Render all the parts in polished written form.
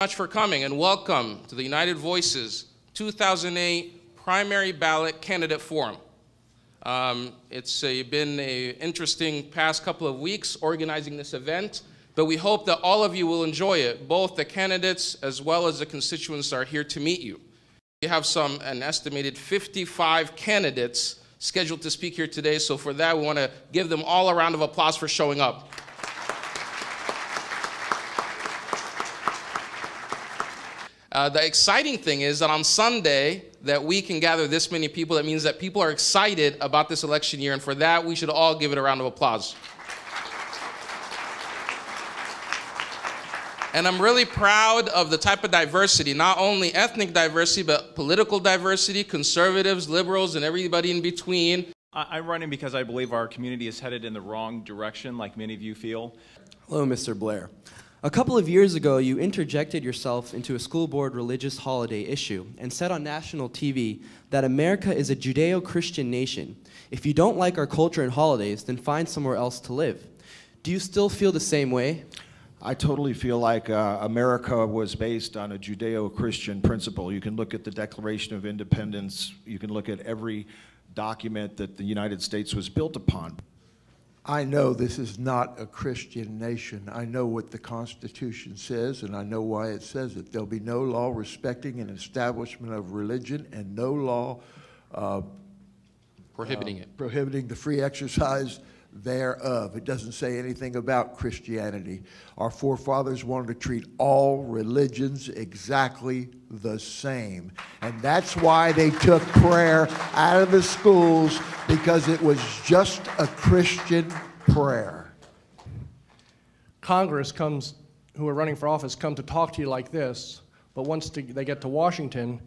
Much for coming and welcome to the United Voices 2008 Primary Ballot Candidate Forum. It's been an interesting past couple of weeks organizing this event, but we hope that all of you will enjoy it. Both the candidates as well as the constituents are here to meet you. We have an estimated 55 candidates scheduled to speak here today, so for that we want to give them all a round of applause for showing up. The exciting thing is that on Sunday, that we can gather this many people. That means that people are excited about this election year, and for that, we should all give it a round of applause. And I'm really proud of the type of diversity, not only ethnic diversity, but political diversity, conservatives, liberals, and everybody in between. I'm running because I believe our community is headed in the wrong direction, like many of you feel. Hello, Mr. Blair. A couple of years ago, you interjected yourself into a school board religious holiday issue and said on national TV that America is a Judeo-Christian nation. If you don't like our culture and holidays, then find somewhere else to live. Do you still feel the same way? I totally feel like America was based on a Judeo-Christian principle. You can look at the Declaration of Independence. You can look at every document that the United States was built upon. I know this is not a Christian nation. I know what the Constitution says, and I know why it says it. There'll be no law respecting an establishment of religion and no law Prohibiting the free exercise thereof. It doesn't say anything about Christianity. Our forefathers wanted to treat all religions exactly the same. And that's why they took prayer out of the schools, because it was just a Christian prayer. Congress who are running for office, come to talk to you like this, but once they get to Washington,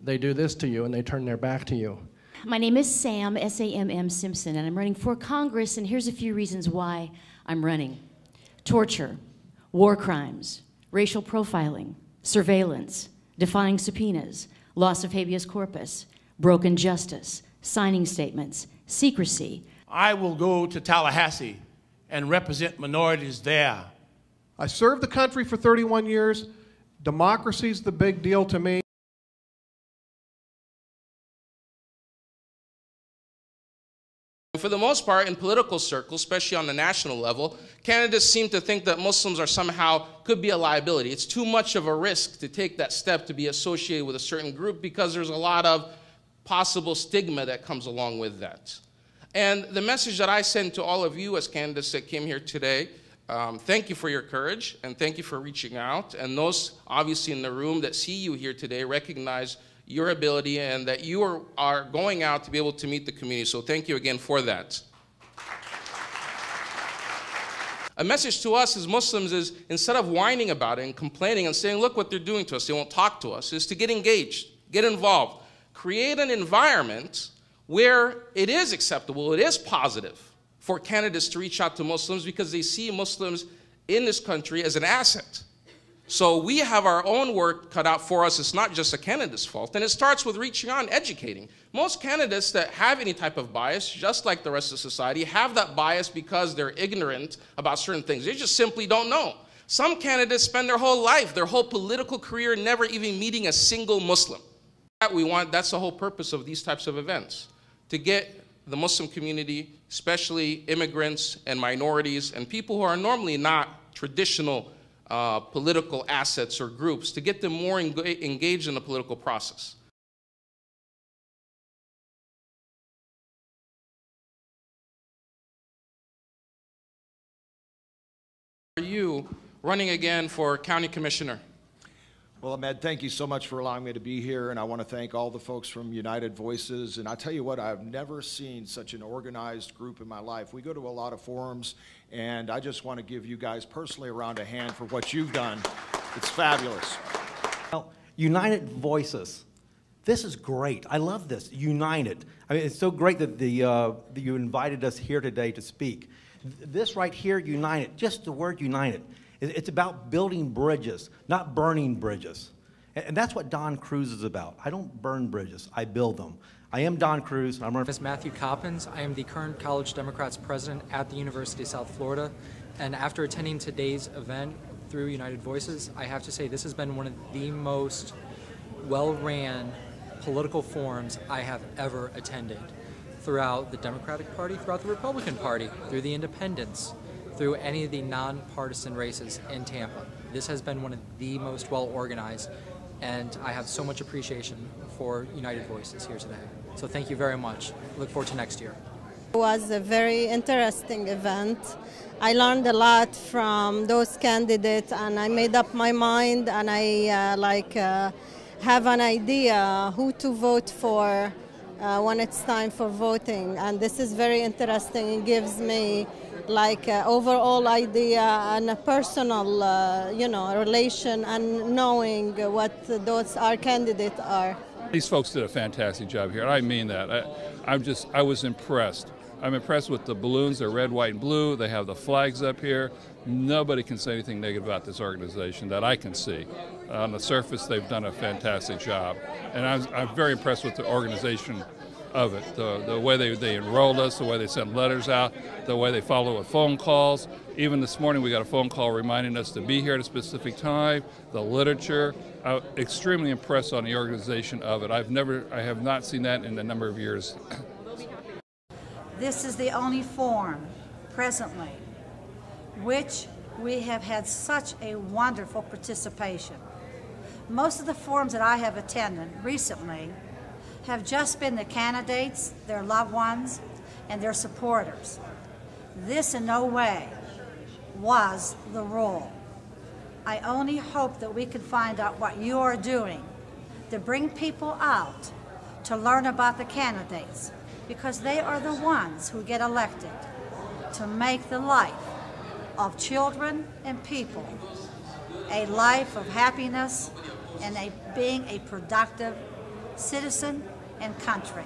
they do this to you and they turn their back to you. My name is Sam, S-A-M-M Simpson, and I'm running for Congress, and here's a few reasons why I'm running. Torture, war crimes, racial profiling, surveillance, defying subpoenas, loss of habeas corpus, broken justice, signing statements, secrecy. I will go to Tallahassee and represent minorities there. I served the country for 31 years. Democracy's the big deal to me. For the most part, in political circles, especially on the national level, candidates seem to think that Muslims could be a liability. It's too much of a risk to take that step to be associated with a certain group because there's a lot of possible stigma that comes along with that. And the message that I send to all of you as candidates that came here today, thank you for your courage and thank you for reaching out. And those obviously in the room that see you here today recognize your ability and that you are going out to be able to meet the community. So thank you again for that. A message to us as Muslims is, instead of whining about it and complaining and saying, look what they're doing to us, they won't talk to us, is to get engaged, get involved. Create an environment where it is acceptable, it is positive for candidates to reach out to Muslims because they see Muslims in this country as an asset. So we have our own work cut out for us. It's not just a candidate's fault. And it starts with reaching out and educating. Most candidates that have any type of bias, just like the rest of society, have that bias because they're ignorant about certain things. They just simply don't know. Some candidates spend their whole life, their whole political career, never even meeting a single Muslim. That's the whole purpose of these types of events, to get the Muslim community, especially immigrants and minorities and people who are normally not traditional political assets or groups, to get them more engaged in the political process. Are you running again for county commissioner? Well, Ahmed, thank you so much for allowing me to be here, and I want to thank all the folks from United Voices. And I tell you what, I've never seen such an organized group in my life. We go to a lot of forums, and I just want to give you guys personally a round of hand for what you've done. It's fabulous. Well, United Voices. This is great. I love this. United. I mean, it's so great that that you invited us here today to speak. This right here, united, just the word united. It's about building bridges, not burning bridges. And that's what Don Cruz is about. I don't burn bridges, I build them. I am Don Cruz. I'm running. My name is Matthew Coppins. I am the current College Democrats president at the University of South Florida. And after attending today's event, through United Voices, I have to say this has been one of the most well-ran political forums I have ever attended, throughout the Democratic Party, throughout the Republican Party, through the independents, through any of the nonpartisan races in Tampa. This has been one of the most well-organized, and I have so much appreciation for United Voices here today. So thank you very much. Look forward to next year. It was a very interesting event. I learned a lot from those candidates, and I made up my mind, and I have an idea who to vote for when it's time for voting. And this is very interesting. It gives me like an overall idea and a personal, relation and knowing what our candidates are. These folks did a fantastic job here, and I mean that. I was impressed. I'm impressed with the balloons. They're red, white, and blue. They have the flags up here. Nobody can say anything negative about this organization that I can see. On the surface, they've done a fantastic job. And I'm very impressed with the organization of it, the way they enrolled us, the way they sent letters out, the way they follow with phone calls. Even this morning we got a phone call reminding us to be here at a specific time, the literature. I'm extremely impressed on the organization of it. I have not seen that in a number of years. This is the only forum presently which we have had such a wonderful participation. Most of the forums that I have attended recently have just been the candidates, their loved ones, and their supporters. This in no way was the rule. I only hope that we can find out what you are doing to bring people out to learn about the candidates, because they are the ones who get elected to make the life of children and people a life of happiness and being a productive citizen and country.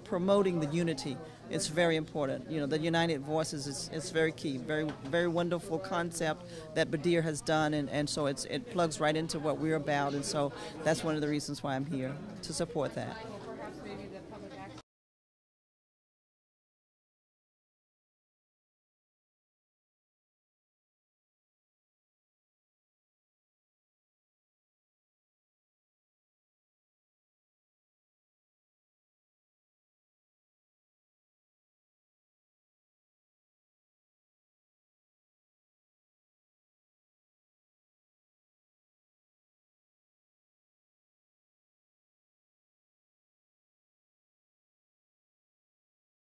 Promoting the unity is very important. You know, the United Voices is very key, very wonderful concept that Badir has done, and so it plugs right into what we're about, and so that's one of the reasons why I'm here, to support that.